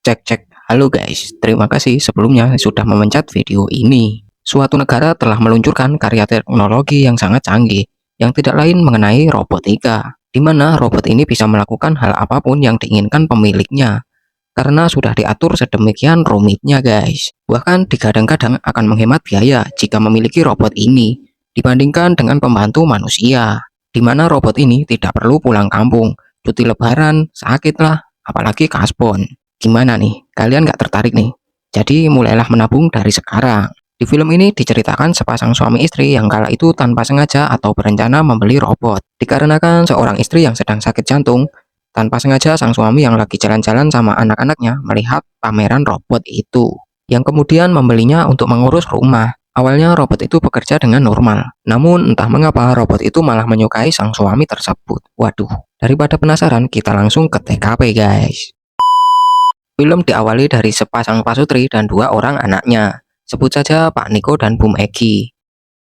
Cek cek, halo guys, terima kasih sebelumnya sudah memencet video ini. Suatu negara telah meluncurkan karya teknologi yang sangat canggih, yang tidak lain mengenai robotika, di mana robot ini bisa melakukan hal apapun yang diinginkan pemiliknya, karena sudah diatur sedemikian rumitnya guys. Bahkan digadang-gadang akan menghemat biaya jika memiliki robot ini, dibandingkan dengan pembantu manusia, di mana robot ini tidak perlu pulang kampung, cuti lebaran, sakit lah, apalagi kasbon. Gimana nih? Kalian nggak tertarik nih? Jadi mulailah menabung dari sekarang. Di film ini diceritakan sepasang suami istri yang kala itu tanpa sengaja atau berencana membeli robot. Dikarenakan seorang istri yang sedang sakit jantung, tanpa sengaja sang suami yang lagi jalan-jalan sama anak-anaknya melihat pameran robot itu, yang kemudian membelinya untuk mengurus rumah. Awalnya robot itu bekerja dengan normal, namun entah mengapa robot itu malah menyukai sang suami tersebut. Waduh, daripada penasaran kita langsung ke TKP guys. Film diawali dari sepasang pasutri dan dua orang anaknya. Sebut saja Pak Niko dan Bum Egi.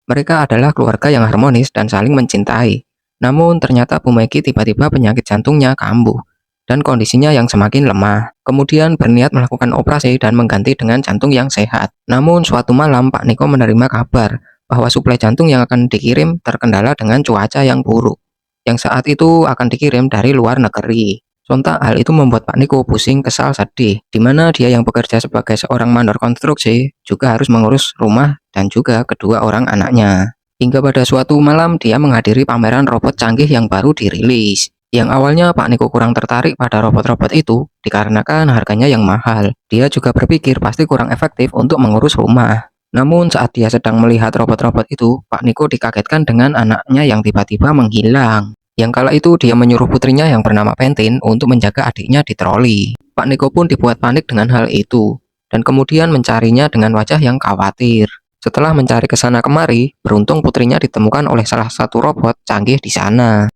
Mereka adalah keluarga yang harmonis dan saling mencintai. Namun ternyata Bum Egi tiba-tiba penyakit jantungnya kambuh dan kondisinya yang semakin lemah. Kemudian berniat melakukan operasi dan mengganti dengan jantung yang sehat. Namun suatu malam Pak Niko menerima kabar bahwa suplai jantung yang akan dikirim terkendala dengan cuaca yang buruk, yang saat itu akan dikirim dari luar negeri. Sontak hal itu membuat Pak Niko pusing, kesal, sedih, di mana dia yang bekerja sebagai seorang mandor konstruksi juga harus mengurus rumah dan juga kedua orang anaknya. Hingga pada suatu malam dia menghadiri pameran robot canggih yang baru dirilis. Yang awalnya Pak Niko kurang tertarik pada robot-robot itu dikarenakan harganya yang mahal. Dia juga berpikir pasti kurang efektif untuk mengurus rumah. Namun saat dia sedang melihat robot-robot itu, Pak Niko dikagetkan dengan anaknya yang tiba-tiba menghilang. Yang kala itu dia menyuruh putrinya yang bernama Pentin untuk menjaga adiknya di troli. Pak Niko pun dibuat panik dengan hal itu, dan kemudian mencarinya dengan wajah yang khawatir. Setelah mencari ke sana kemari, beruntung putrinya ditemukan oleh salah satu robot canggih di sana.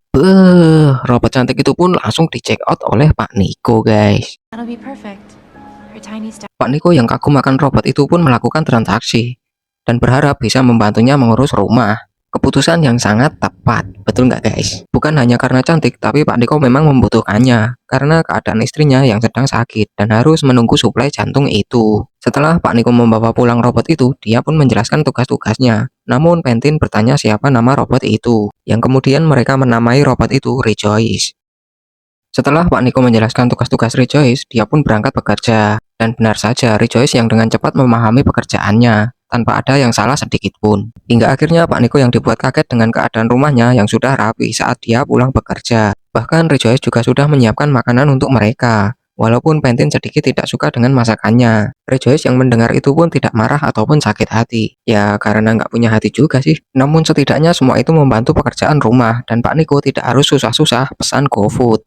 Robot cantik itu pun langsung di check out oleh Pak Niko guys. Pak Niko yang kagum akan robot itu pun melakukan transaksi, dan berharap bisa membantunya mengurus rumah. Keputusan yang sangat tepat, betul nggak guys? Bukan hanya karena cantik, tapi Pak Niko memang membutuhkannya karena keadaan istrinya yang sedang sakit dan harus menunggu suplai jantung itu. Setelah Pak Niko membawa pulang robot itu, dia pun menjelaskan tugas-tugasnya. Namun Pentin bertanya siapa nama robot itu, yang kemudian mereka menamai robot itu Rejoice. Setelah Pak Niko menjelaskan tugas-tugas Rejoice, dia pun berangkat bekerja. Dan benar saja, Rejoice yang dengan cepat memahami pekerjaannya, tanpa ada yang salah sedikit pun. Hingga akhirnya Pak Niko yang dibuat kaget dengan keadaan rumahnya yang sudah rapi saat dia pulang bekerja. Bahkan Rejoice juga sudah menyiapkan makanan untuk mereka. Walaupun Pentin sedikit tidak suka dengan masakannya. Rejoice yang mendengar itu pun tidak marah ataupun sakit hati. Ya karena nggak punya hati juga sih. Namun setidaknya semua itu membantu pekerjaan rumah. Dan Pak Niko tidak harus susah-susah pesan GoFood.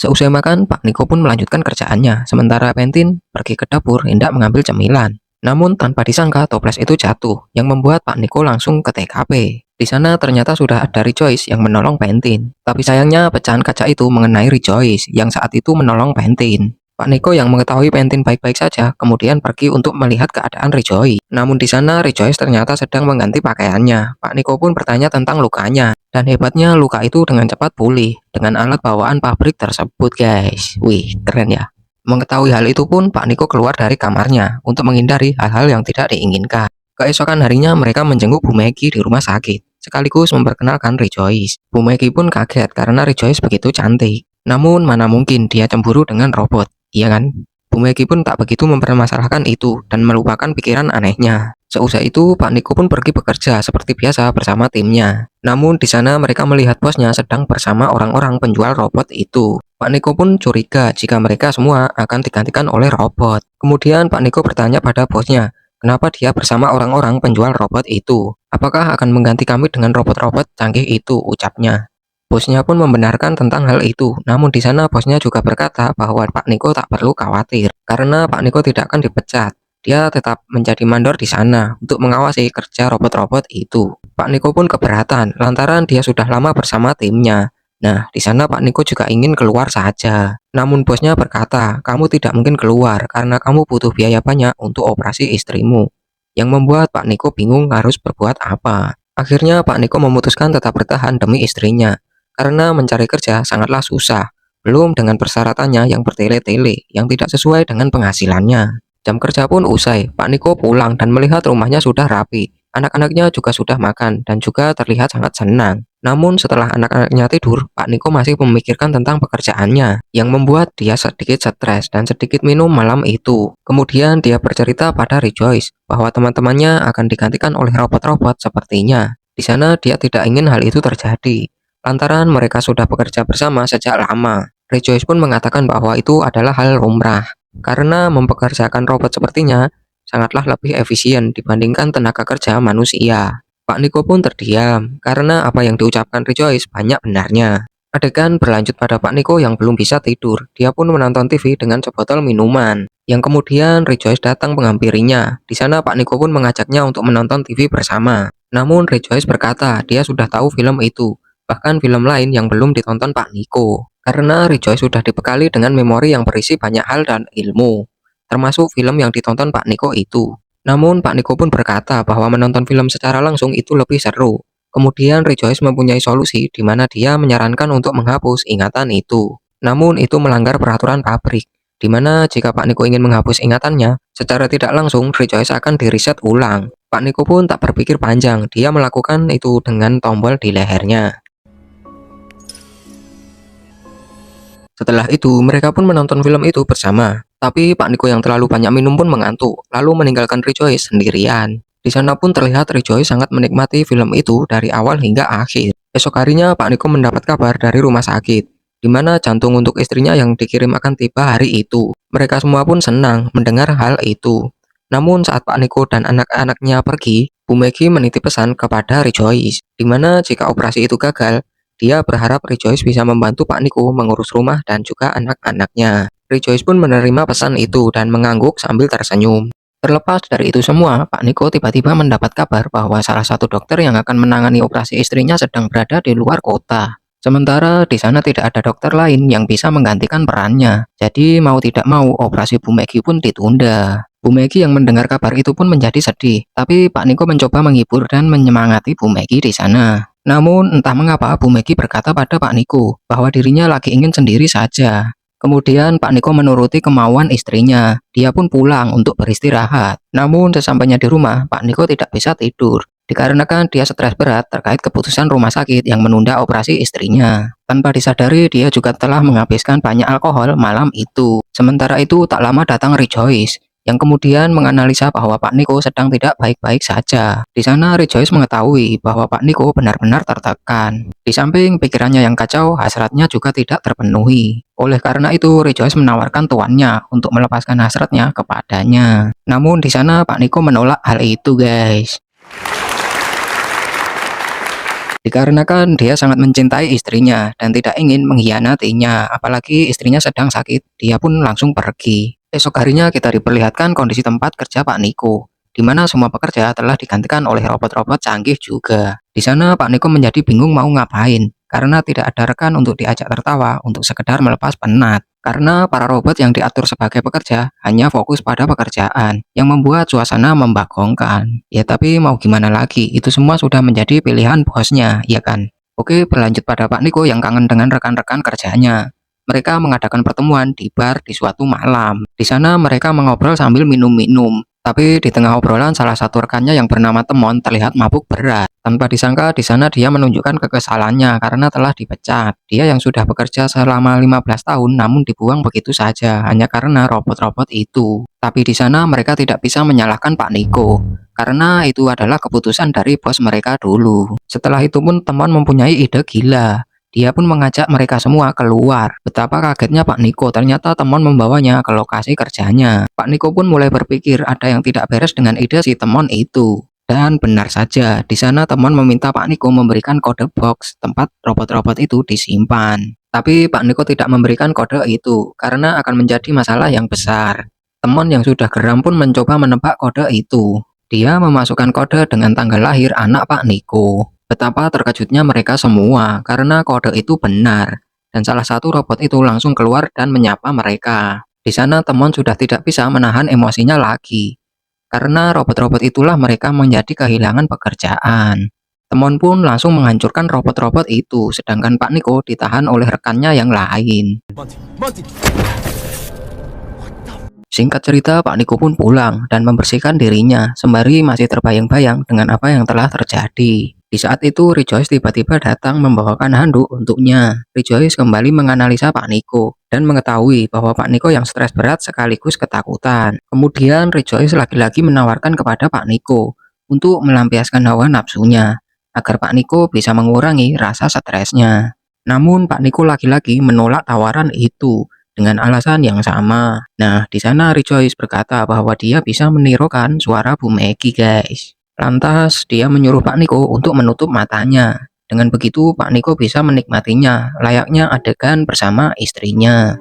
Seusai makan, Pak Niko pun melanjutkan kerjaannya, sementara Pentin pergi ke dapur hendak mengambil cemilan. Namun tanpa disangka toples itu jatuh, yang membuat Pak Niko langsung ke TKP. Di sana ternyata sudah ada Rejoice yang menolong Pentin. Tapi sayangnya pecahan kaca itu mengenai Rejoice yang saat itu menolong Pentin. Pak Niko yang mengetahui Pentin baik-baik saja, kemudian pergi untuk melihat keadaan Rejoice. Namun di sana Rejoice ternyata sedang mengganti pakaiannya. Pak Niko pun bertanya tentang lukanya. Dan hebatnya luka itu dengan cepat pulih dengan alat bawaan pabrik tersebut guys. Wih, keren ya. Mengetahui hal itu pun Pak Niko keluar dari kamarnya untuk menghindari hal-hal yang tidak diinginkan. Keesokan harinya mereka menjenguk Bu Megi di rumah sakit, sekaligus memperkenalkan Rejoice. Bu Megi pun kaget karena Rejoice begitu cantik. Namun mana mungkin dia cemburu dengan robot, iya kan? Bu Megi pun tak begitu mempermasalahkan itu dan melupakan pikiran anehnya. Seusai itu, Pak Niko pun pergi bekerja seperti biasa bersama timnya. Namun di sana mereka melihat bosnya sedang bersama orang-orang penjual robot itu. Pak Niko pun curiga jika mereka semua akan digantikan oleh robot. Kemudian Pak Niko bertanya pada bosnya, kenapa dia bersama orang-orang penjual robot itu? Apakah akan mengganti kami dengan robot-robot canggih itu, ucapnya. Bosnya pun membenarkan tentang hal itu. Namun di sana bosnya juga berkata bahwa Pak Niko tak perlu khawatir karena Pak Niko tidak akan dipecat. Dia tetap menjadi mandor di sana untuk mengawasi kerja robot-robot itu. Pak Niko pun keberatan lantaran dia sudah lama bersama timnya. Nah, di sana Pak Niko juga ingin keluar saja. Namun bosnya berkata, kamu tidak mungkin keluar karena kamu butuh biaya banyak untuk operasi istrimu. Yang membuat Pak Niko bingung harus berbuat apa. Akhirnya Pak Niko memutuskan tetap bertahan demi istrinya. karena mencari kerja sangatlah susah. Belum dengan persyaratannya yang bertele-tele, yang tidak sesuai dengan penghasilannya. Jam kerja pun usai, Pak Niko pulang dan melihat rumahnya sudah rapi. Anak-anaknya juga sudah makan dan juga terlihat sangat senang. Namun setelah anak-anaknya tidur, Pak Niko masih memikirkan tentang pekerjaannya, yang membuat dia sedikit stres dan sedikit minum malam itu. Kemudian dia bercerita pada Rejoice bahwa teman-temannya akan digantikan oleh robot-robot sepertinya. Di sana dia tidak ingin hal itu terjadi, lantaran mereka sudah bekerja bersama sejak lama. Rejoice pun mengatakan bahwa itu adalah hal lumrah, karena mempekerjakan robot sepertinya sangatlah lebih efisien dibandingkan tenaga kerja manusia. Pak Niko pun terdiam, karena apa yang diucapkan Rejoice banyak benarnya. Adegan berlanjut pada Pak Niko yang belum bisa tidur. Dia pun menonton TV dengan sebotol minuman, yang kemudian Rejoice datang menghampirinya. Di sana Pak Niko pun mengajaknya untuk menonton TV bersama. Namun Rejoice berkata dia sudah tahu film itu, bahkan film lain yang belum ditonton Pak Niko. Karena Rejoice sudah dibekali dengan memori yang berisi banyak hal dan ilmu, termasuk film yang ditonton Pak Niko itu. Namun Pak Niko pun berkata bahwa menonton film secara langsung itu lebih seru. Kemudian Rejoice mempunyai solusi di mana dia menyarankan untuk menghapus ingatan itu. Namun itu melanggar peraturan pabrik, di mana jika Pak Niko ingin menghapus ingatannya, secara tidak langsung Rejoice akan di-reset ulang. Pak Niko pun tak berpikir panjang, dia melakukan itu dengan tombol di lehernya. Setelah itu, mereka pun menonton film itu bersama. Tapi Pak Niko yang terlalu banyak minum pun mengantuk, lalu meninggalkan Rejoice sendirian. Di sana pun terlihat Rejoice sangat menikmati film itu dari awal hingga akhir. Esok harinya Pak Niko mendapat kabar dari rumah sakit, di mana jantung untuk istrinya yang dikirim akan tiba hari itu. Mereka semua pun senang mendengar hal itu. Namun saat Pak Niko dan anak-anaknya pergi, Bu Megi menitip pesan kepada Rejoice, di mana jika operasi itu gagal, dia berharap Rejoice bisa membantu Pak Niko mengurus rumah dan juga anak-anaknya. Rejoice pun menerima pesan itu dan mengangguk sambil tersenyum. Terlepas dari itu semua, Pak Niko tiba-tiba mendapat kabar bahwa salah satu dokter yang akan menangani operasi istrinya sedang berada di luar kota. Sementara di sana tidak ada dokter lain yang bisa menggantikan perannya. Jadi mau tidak mau operasi Bu Megi pun ditunda. Bu Megi yang mendengar kabar itu pun menjadi sedih, tapi Pak Niko mencoba menghibur dan menyemangati Bu Megi di sana. Namun entah mengapa Bu Megi berkata pada Pak Niko bahwa dirinya lagi ingin sendiri saja. Kemudian Pak Niko menuruti kemauan istrinya. Dia pun pulang untuk beristirahat. Namun sesampainya di rumah, Pak Niko tidak bisa tidur, dikarenakan dia stres berat terkait keputusan rumah sakit yang menunda operasi istrinya. Tanpa disadari, dia juga telah menghabiskan banyak alkohol malam itu. Sementara itu tak lama datang Rejoice, yang kemudian menganalisa bahwa Pak Niko sedang tidak baik-baik saja. Di sana Rejoice mengetahui bahwa Pak Niko benar-benar tertekan. Di samping pikirannya yang kacau, hasratnya juga tidak terpenuhi. Oleh karena itu, Rejoice menawarkan tuannya untuk melepaskan hasratnya kepadanya. Namun di sana Pak Niko menolak hal itu, guys. Dikarenakan dia sangat mencintai istrinya dan tidak ingin mengkhianatinya, apalagi istrinya sedang sakit, dia pun langsung pergi. Esok harinya kita diperlihatkan kondisi tempat kerja Pak Niko, di mana semua pekerja telah digantikan oleh robot-robot canggih juga. Di sana Pak Niko menjadi bingung mau ngapain, karena tidak ada rekan untuk diajak tertawa untuk sekedar melepas penat. Karena para robot yang diatur sebagai pekerja hanya fokus pada pekerjaan, yang membuat suasana membagongkan. Ya tapi mau gimana lagi, itu semua sudah menjadi pilihan bosnya, ya kan? Oke, berlanjut pada Pak Niko yang kangen dengan rekan-rekan kerjanya. Mereka mengadakan pertemuan di bar di suatu malam. Di sana mereka mengobrol sambil minum-minum. Tapi di tengah obrolan salah satu rekannya yang bernama Temon terlihat mabuk berat. Tanpa disangka di sana dia menunjukkan kekesalannya karena telah dipecat. Dia yang sudah bekerja selama 15 tahun namun dibuang begitu saja hanya karena robot-robot itu. Tapi di sana mereka tidak bisa menyalahkan Pak Niko, karena itu adalah keputusan dari bos mereka dulu. Setelah itu pun Temon mempunyai ide gila. Dia pun mengajak mereka semua keluar. Betapa kagetnya Pak Niko, ternyata Temon membawanya ke lokasi kerjanya. Pak Niko pun mulai berpikir ada yang tidak beres dengan ide si Temon itu. Dan benar saja, di sana Temon meminta Pak Niko memberikan kode box tempat robot-robot itu disimpan. Tapi Pak Niko tidak memberikan kode itu, karena akan menjadi masalah yang besar. Temon yang sudah geram pun mencoba menebak kode itu. Dia memasukkan kode dengan tanggal lahir anak Pak Niko. Betapa terkejutnya mereka semua karena kode itu benar, dan salah satu robot itu langsung keluar dan menyapa mereka. Di sana Temon sudah tidak bisa menahan emosinya lagi, karena robot-robot itulah mereka menjadi kehilangan pekerjaan. Temon pun langsung menghancurkan robot-robot itu, sedangkan Pak Niko ditahan oleh rekannya yang lain. Singkat cerita, Pak Niko pun pulang dan membersihkan dirinya, sembari masih terbayang-bayang dengan apa yang telah terjadi. Di saat itu, Rejoice tiba-tiba datang membawakan handuk untuknya. Rejoice kembali menganalisa Pak Niko dan mengetahui bahwa Pak Niko yang stres berat sekaligus ketakutan. Kemudian, Rejoice lagi-lagi menawarkan kepada Pak Niko untuk melampiaskan hawa nafsunya, agar Pak Niko bisa mengurangi rasa stresnya. Namun Pak Niko lagi-lagi menolak tawaran itu dengan alasan yang sama. Nah, di sana Rejoice berkata bahwa dia bisa menirukan suara Bu Megi, guys. Lantas dia menyuruh Pak Niko untuk menutup matanya. Dengan begitu Pak Niko bisa menikmatinya layaknya adegan bersama istrinya.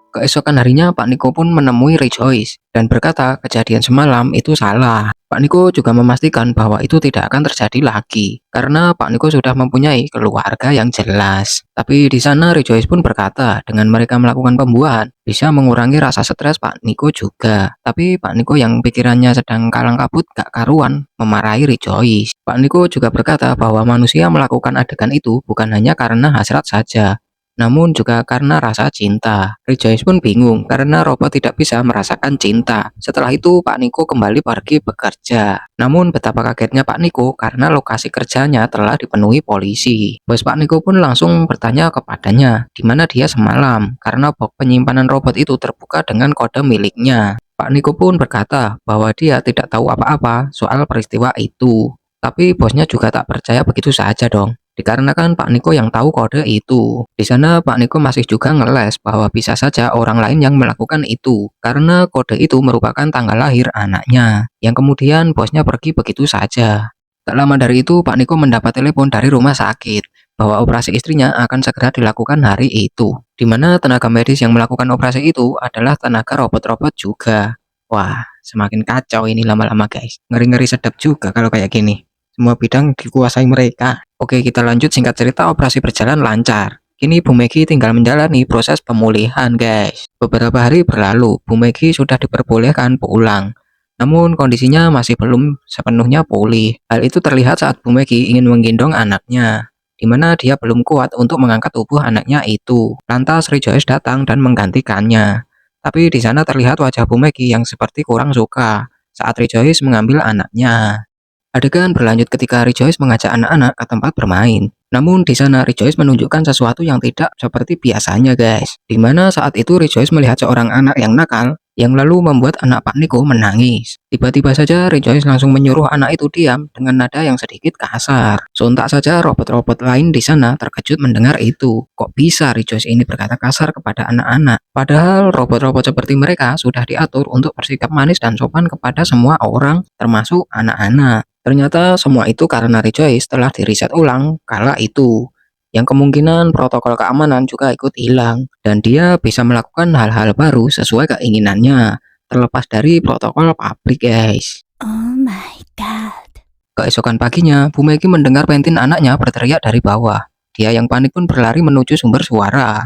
Keesokan harinya Pak Niko pun menemui Rejoice dan berkata kejadian semalam itu salah. Pak Niko juga memastikan bahwa itu tidak akan terjadi lagi karena Pak Niko sudah mempunyai keluarga yang jelas. Tapi di sana Rejoice pun berkata dengan mereka melakukan pembuahan bisa mengurangi rasa stres Pak Niko juga. Tapi Pak Niko yang pikirannya sedang kalang kabut gak karuan memarahi Rejoice. Pak Niko juga berkata bahwa manusia melakukan adegan itu bukan hanya karena hasrat saja, namun juga karena rasa cinta. Rejoice pun bingung karena robot tidak bisa merasakan cinta. Setelah itu Pak Niko kembali pergi bekerja. Namun betapa kagetnya Pak Niko karena lokasi kerjanya telah dipenuhi polisi. Bos Pak Niko pun langsung bertanya kepadanya di mana dia semalam karena box penyimpanan robot itu terbuka dengan kode miliknya. Pak Niko pun berkata bahwa dia tidak tahu apa-apa soal peristiwa itu. Tapi bosnya juga tak percaya begitu saja dong, dikarenakan Pak Niko yang tahu kode itu. Di sana Pak Niko masih juga ngeles bahwa bisa saja orang lain yang melakukan itu, karena kode itu merupakan tanggal lahir anaknya, yang kemudian bosnya pergi begitu saja. Tak lama dari itu Pak Niko mendapat telepon dari rumah sakit bahwa operasi istrinya akan segera dilakukan hari itu, di mana tenaga medis yang melakukan operasi itu adalah tenaga robot-robot juga. Wah, semakin kacau ini lama-lama guys. Ngeri-ngeri sedap juga kalau kayak gini. Semua bidang dikuasai mereka. Oke, kita lanjut. Singkat cerita, operasi berjalan lancar. Kini Bu Megi tinggal menjalani proses pemulihan, guys. Beberapa hari berlalu, Bu Megi sudah diperbolehkan pulang. Namun kondisinya masih belum sepenuhnya pulih. Hal itu terlihat saat Bu Megi ingin menggendong anaknya, di mana dia belum kuat untuk mengangkat tubuh anaknya itu. Lantas Rejoice datang dan menggantikannya. Tapi di sana terlihat wajah Bu Megi yang seperti kurang suka saat Rejoice mengambil anaknya. Adegan berlanjut ketika Rejoice mengajak anak-anak ke tempat bermain. Namun di sana Rejoice menunjukkan sesuatu yang tidak seperti biasanya, guys. Di mana saat itu Rejoice melihat seorang anak yang nakal yang lalu membuat anak Pak Niko menangis. Tiba-tiba saja Rejoice langsung menyuruh anak itu diam dengan nada yang sedikit kasar. Sontak saja robot-robot lain di sana terkejut mendengar itu. Kok bisa Rejoice ini berkata kasar kepada anak-anak? Padahal robot-robot seperti mereka sudah diatur untuk bersikap manis dan sopan kepada semua orang, termasuk anak-anak. Ternyata semua itu karena Rejoice telah diriset ulang kala itu, yang kemungkinan protokol keamanan juga ikut hilang, dan dia bisa melakukan hal-hal baru sesuai keinginannya, terlepas dari protokol pabrik, guys. Oh my god. Keesokan paginya, Bu Megi mendengar Pentin anaknya berteriak dari bawah. Dia yang panik pun berlari menuju sumber suara,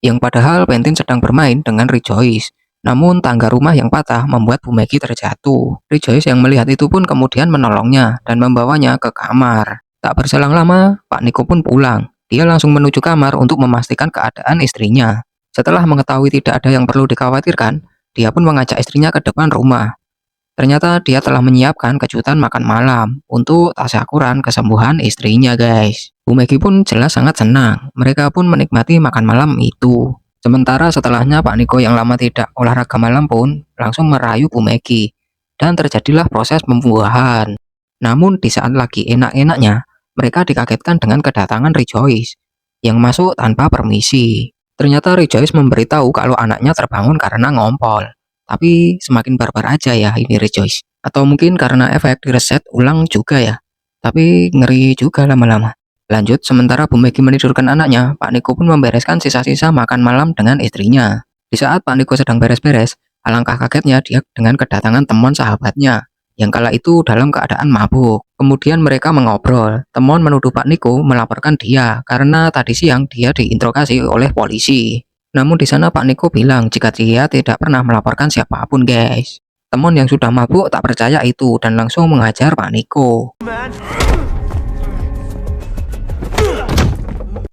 yang padahal Pentin sedang bermain dengan Rejoice. Namun tangga rumah yang patah membuat Bu Megi terjatuh. Rejoice yang melihat itu pun kemudian menolongnya dan membawanya ke kamar. Tak berselang lama, Pak Niko pun pulang. Dia langsung menuju kamar untuk memastikan keadaan istrinya. Setelah mengetahui tidak ada yang perlu dikhawatirkan, dia pun mengajak istrinya ke depan rumah. Ternyata dia telah menyiapkan kejutan makan malam untuk tasyakuran kesembuhan istrinya, guys. Bu Megi pun jelas sangat senang. Mereka pun menikmati makan malam itu. Sementara setelahnya Pak Niko yang lama tidak olahraga malam pun langsung merayu Bu Megi dan terjadilah proses pembuahan. Namun di saat lagi enak-enaknya, mereka dikagetkan dengan kedatangan Rejoice yang masuk tanpa permisi. Ternyata Rejoice memberitahu kalau anaknya terbangun karena ngompol. Tapi semakin barbar aja ya ini Rejoice. Atau mungkin karena efek direset ulang juga ya. Tapi ngeri juga lama-lama. Lanjut, sementara Bu Megi menidurkan anaknya, Pak Niko pun membereskan sisa-sisa makan malam dengan istrinya. Di saat Pak Niko sedang beres-beres, alangkah kagetnya dia dengan kedatangan teman sahabatnya, yang kala itu dalam keadaan mabuk. Kemudian mereka mengobrol. Temon menuduh Pak Niko melaporkan dia, karena tadi siang dia diinterogasi oleh polisi. Namun di sana Pak Niko bilang jika dia tidak pernah melaporkan siapapun, guys. Temon yang sudah mabuk tak percaya itu dan langsung menghajar Pak Niko.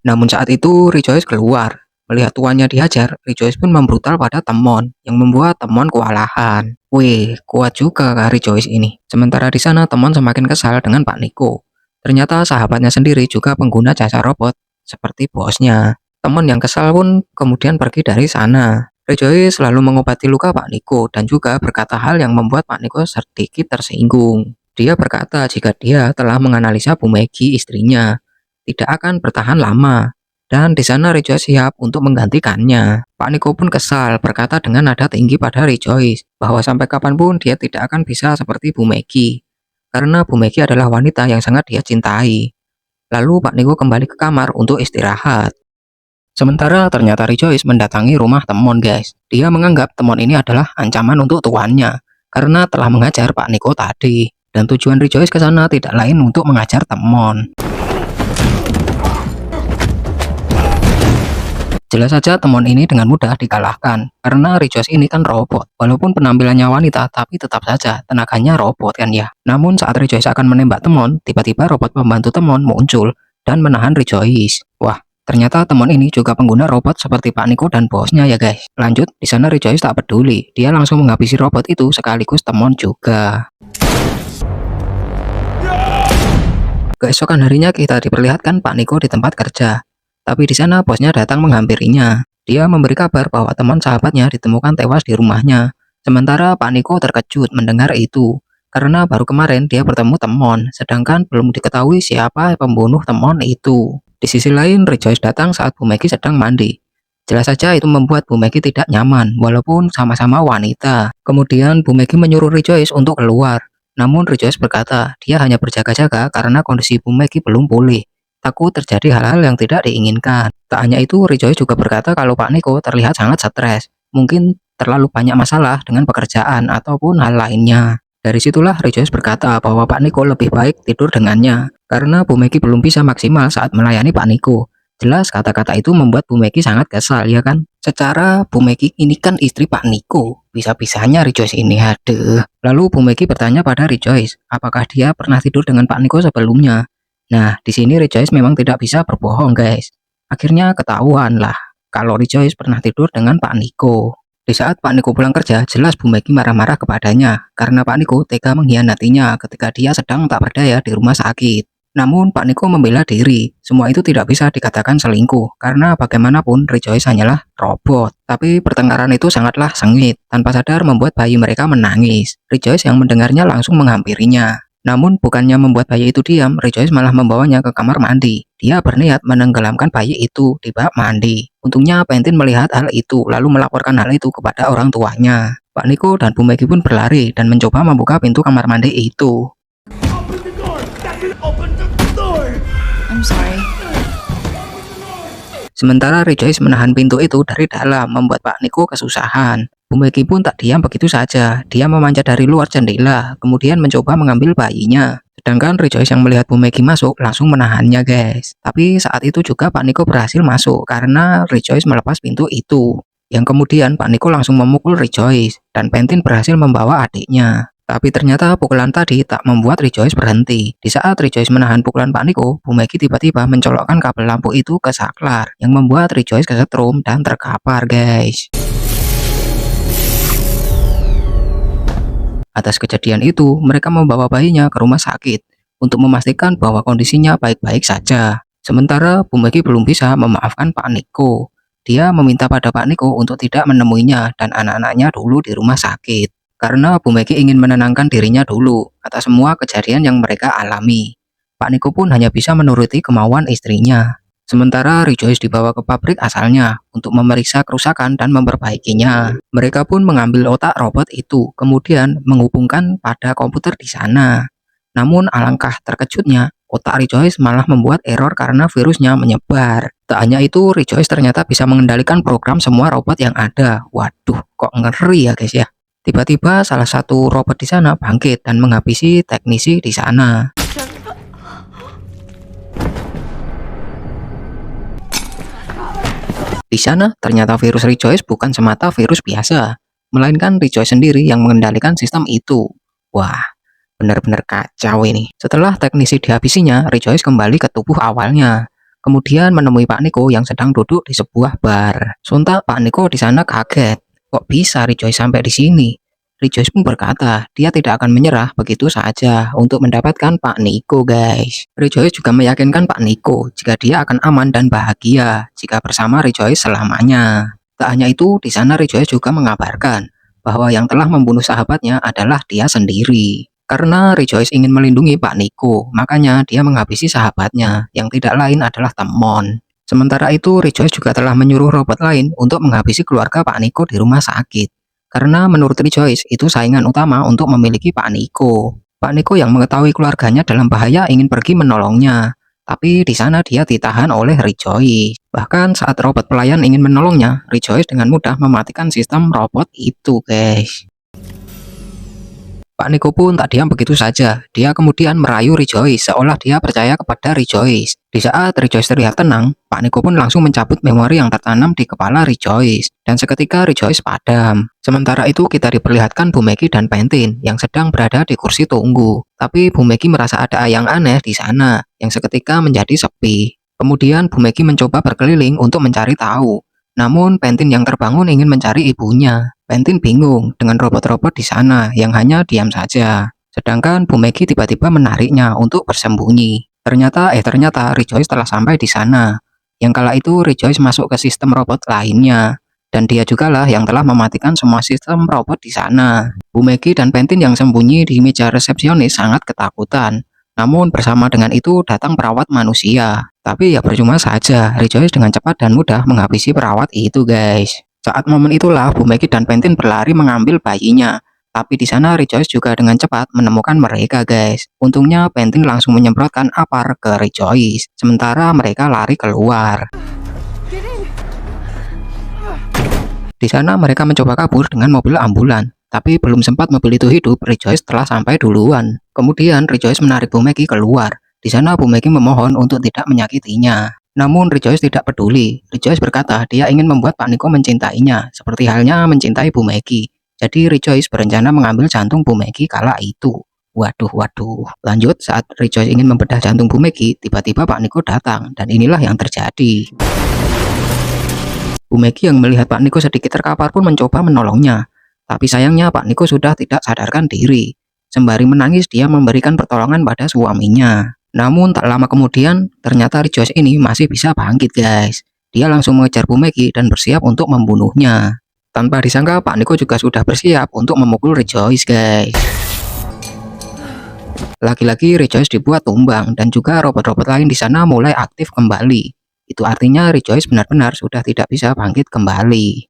Namun saat itu Rejoice keluar. Melihat tuannya dihajar, Rejoice pun membrutal pada Temon yang membuat Temon kewalahan. Wih, kuat juga Kak Rejoice ini. Sementara di sana Temon semakin kesal dengan Pak Niko. Ternyata sahabatnya sendiri juga pengguna jasa robot seperti bosnya. Temon yang kesal pun kemudian pergi dari sana. Rejoice selalu mengobati luka Pak Niko dan juga berkata hal yang membuat Pak Niko sedikit tersinggung. Dia berkata jika dia telah menganalisa Bu Maggie istrinya, tidak akan bertahan lama. Dan di sana Rejoice siap untuk menggantikannya. Pak Niko pun kesal berkata dengan nada tinggi pada Rejoice bahwa sampai kapanpun dia tidak akan bisa seperti Bu Maggie. Karena Bu Maggie adalah wanita yang sangat dia cintai. Lalu Pak Niko kembali ke kamar untuk istirahat. Sementara ternyata Rejoice mendatangi rumah Temon guys. Dia menganggap Temon ini adalah ancaman untuk tuannya karena telah mengajar Pak Niko tadi. Dan tujuan Rejoice ke sana tidak lain untuk mengajar Temon. Jelas saja Temon ini dengan mudah dikalahkan karena Rejoice ini kan robot. Walaupun penampilannya wanita tapi tetap saja tenaganya robot kan ya. Namun saat Rejoice akan menembak Temon, tiba-tiba robot pembantu Temon muncul dan menahan Rejoice. Wah, ternyata Temon ini juga pengguna robot seperti Pak Niko dan bosnya ya guys. Lanjut, di sana Rejoice tak peduli. Dia langsung menghabisi robot itu sekaligus Temon juga. Keesokan harinya kita diperlihatkan Pak Niko di tempat kerja. Tapi di sana bosnya datang menghampirinya. Dia memberi kabar bahwa teman sahabatnya ditemukan tewas di rumahnya. Sementara Pak Niko terkejut mendengar itu. Karena baru kemarin dia bertemu Temon, sedangkan belum diketahui siapa pembunuh Temon itu. Di sisi lain, Rejoice datang saat Bu Maggie sedang mandi. Jelas saja itu membuat Bu Maggie tidak nyaman, walaupun sama-sama wanita. Kemudian Bu Maggie menyuruh Rejoice untuk keluar. Namun Rejoice berkata, dia hanya berjaga-jaga karena kondisi Bu Maggie belum pulih. Takut terjadi hal-hal yang tidak diinginkan. Tak hanya itu, Rejoice juga berkata kalau Pak Niko terlihat sangat stres. Mungkin terlalu banyak masalah dengan pekerjaan ataupun hal lainnya. Dari situlah Rejoice berkata bahwa Pak Niko lebih baik tidur dengannya. Karena Bu Maggie belum bisa maksimal saat melayani Pak Niko. Jelas kata-kata itu membuat Bu Maggie sangat kesal ya kan. Secara Bu Maggie ini kan istri Pak Niko. Bisa-bisanya Rejoice ini aduh. Lalu Bu Maggie bertanya pada Rejoice, apakah dia pernah tidur dengan Pak Niko sebelumnya? Nah, di sini Rejoice memang tidak bisa berbohong guys. Akhirnya ketahuan lah kalau Rejoice pernah tidur dengan Pak Niko. Di saat Pak Niko pulang kerja, jelas Bu Maggie marah-marah kepadanya karena Pak Niko tega mengkhianatinya ketika dia sedang tak berdaya di rumah sakit. Namun Pak Niko membela diri. Semua itu tidak bisa dikatakan selingkuh karena bagaimanapun Rejoice hanyalah robot. Tapi pertengkaran itu sangatlah sengit. Tanpa sadar membuat bayi mereka menangis. Rejoice yang mendengarnya langsung menghampirinya. Namun bukannya membuat bayi itu diam, Rejoice malah membawanya ke kamar mandi. Dia berniat menenggelamkan bayi itu di bak mandi. Untungnya Pentin melihat hal itu lalu melaporkan hal itu kepada orang tuanya. Pak Niko dan Bu Maggie pun berlari dan mencoba membuka pintu kamar mandi itu. I'm sorry. Sementara Rejoice menahan pintu itu dari dalam membuat Pak Niko kesusahan. Bu Maggie pun tak diam begitu saja. Dia memanjat dari luar jendela, kemudian mencoba mengambil bayinya. Sedangkan Rejoice yang melihat Bu Maggie masuk langsung menahannya guys. Tapi saat itu juga Pak Niko berhasil masuk karena Rejoice melepas pintu itu. Yang kemudian Pak Niko langsung memukul Rejoice dan Pentin berhasil membawa adiknya. Tapi ternyata pukulan tadi tak membuat Rejoice berhenti. Di saat Rejoice menahan pukulan Pak Niko, Bu Maggie tiba-tiba mencolokkan kabel lampu itu ke saklar yang membuat Rejoice kesetrum dan terkapar guys. Atas kejadian itu, mereka membawa bayinya ke rumah sakit untuk memastikan bahwa kondisinya baik-baik saja. Sementara Bu Maggie belum bisa memaafkan Pak Niko. Dia meminta pada Pak Niko untuk tidak menemuinya dan anak-anaknya dulu di rumah sakit. Karena Bu Maggie ingin menenangkan dirinya dulu atas semua kejadian yang mereka alami. Pak Niko pun hanya bisa menuruti kemauan istrinya. Sementara Rejoice dibawa ke pabrik asalnya untuk memeriksa kerusakan dan memperbaikinya. Mereka pun mengambil otak robot itu, kemudian menghubungkan pada komputer di sana. Namun alangkah terkejutnya, otak Rejoice malah membuat error karena virusnya menyebar. Tak hanya itu, Rejoice ternyata bisa mengendalikan program semua robot yang ada. Waduh, kok ngeri ya guys ya. Tiba-tiba salah satu robot di sana bangkit dan menghabisi teknisi di sana. Di sana ternyata virus Rejoice bukan semata virus biasa, melainkan Rejoice sendiri yang mengendalikan sistem itu. Wah, benar-benar kacau ini. Setelah teknisi dihabisinya, Rejoice kembali ke tubuh awalnya. Kemudian menemui Pak Niko yang sedang duduk di sebuah bar. Sontak Pak Niko di sana kaget. Kok bisa Rejoice sampai di sini? Rejoice pun berkata, dia tidak akan menyerah begitu saja untuk mendapatkan Pak Niko, guys. Rejoice juga meyakinkan Pak Niko jika dia akan aman dan bahagia jika bersama Rejoice selamanya. Tak hanya itu, di sana Rejoice juga mengabarkan bahwa yang telah membunuh sahabatnya adalah dia sendiri. Karena Rejoice ingin melindungi Pak Niko, makanya dia menghabisi sahabatnya, yang tidak lain adalah Temon. Sementara itu, Rejoice juga telah menyuruh robot lain untuk menghabisi keluarga Pak Niko di rumah sakit. Karena menurut Rejoice, itu saingan utama untuk memiliki Pak Niko. Pak Niko yang mengetahui keluarganya dalam bahaya ingin pergi menolongnya. Tapi di sana dia ditahan oleh Rejoice. Bahkan saat robot pelayan ingin menolongnya, Rejoice dengan mudah mematikan sistem robot itu, guys. Pak Niko pun tak diam begitu saja. Dia kemudian merayu Rejoice seolah dia percaya kepada Rejoice. Di saat Rejoice terlihat tenang, Pak Niko pun langsung mencabut memori yang tertanam di kepala Rejoice. Dan seketika Rejoice padam. Sementara itu kita diperlihatkan Bu Megi dan Pentin yang sedang berada di kursi tunggu. Tapi Bu Megi merasa ada yang aneh di sana yang seketika menjadi sepi. Kemudian Bu Megi mencoba berkeliling untuk mencari tahu. Namun Pentin yang terbangun ingin mencari ibunya. Pentin bingung dengan robot-robot di sana yang hanya diam saja. Sedangkan Bu Megi tiba-tiba menariknya untuk bersembunyi. Ternyata Rejoice telah sampai di sana. Yang kala itu Rejoice masuk ke sistem robot lainnya. Dan dia jugalah yang telah mematikan semua sistem robot di sana. Bu Megi dan Pentin yang sembunyi di meja resepsionis sangat ketakutan. Namun bersama dengan itu datang perawat manusia. Tapi ya percuma saja, Rejoice dengan cepat dan mudah menghabisi perawat itu, guys. Saat momen itulah Bu Megi dan Pentin berlari mengambil bayinya. Tapi di sana Rejoice juga dengan cepat menemukan mereka, guys. Untungnya Pentin langsung menyemprotkan apar ke Rejoice. Sementara mereka lari keluar. Di sana mereka mencoba kabur dengan mobil ambulan. Tapi belum sempat mobil itu hidup, Rejoice telah sampai duluan. Kemudian Rejoice menarik Bu Megi keluar. Di sana Bu Megi memohon untuk tidak menyakitinya. Namun Rejoice tidak peduli. Rejoice berkata dia ingin membuat Pak Niko mencintainya, seperti halnya mencintai Bu Megi. Jadi Rejoice berencana mengambil jantung Bu Megi kala itu. Waduh. Lanjut, saat Rejoice ingin membedah jantung Bu Megi, tiba-tiba Pak Niko datang, dan inilah yang terjadi. Bu Megi yang melihat Pak Niko sedikit terkapar pun mencoba menolongnya. Tapi sayangnya Pak Niko sudah tidak sadarkan diri. Sembari menangis, dia memberikan pertolongan pada suaminya. Namun tak lama kemudian, ternyata Rejoice ini masih bisa bangkit, guys. Dia langsung mengejar Bu Megi dan bersiap untuk membunuhnya. Tanpa disangka, Pak Niko juga sudah bersiap untuk memukul Rejoice, guys. Lagi-lagi Rejoice dibuat tumbang dan juga robot-robot lain di sana mulai aktif kembali. Itu artinya Rejoice benar-benar sudah tidak bisa bangkit kembali.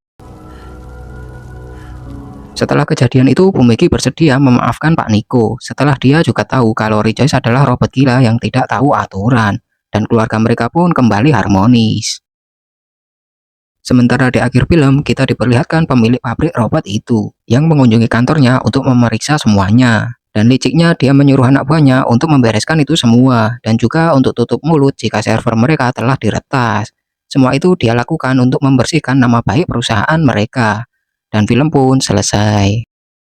Setelah kejadian itu, Bu Megi bersedia memaafkan Pak Niko. Setelah dia juga tahu kalau Rejoice adalah robot gila yang tidak tahu aturan. Dan keluarga mereka pun kembali harmonis. Sementara di akhir film, kita diperlihatkan pemilik pabrik robot itu yang mengunjungi kantornya untuk memeriksa semuanya. Dan liciknya dia menyuruh anak buahnya untuk membereskan itu semua. Dan juga untuk tutup mulut jika server mereka telah diretas. Semua itu dia lakukan untuk membersihkan nama baik perusahaan mereka. Dan film pun selesai.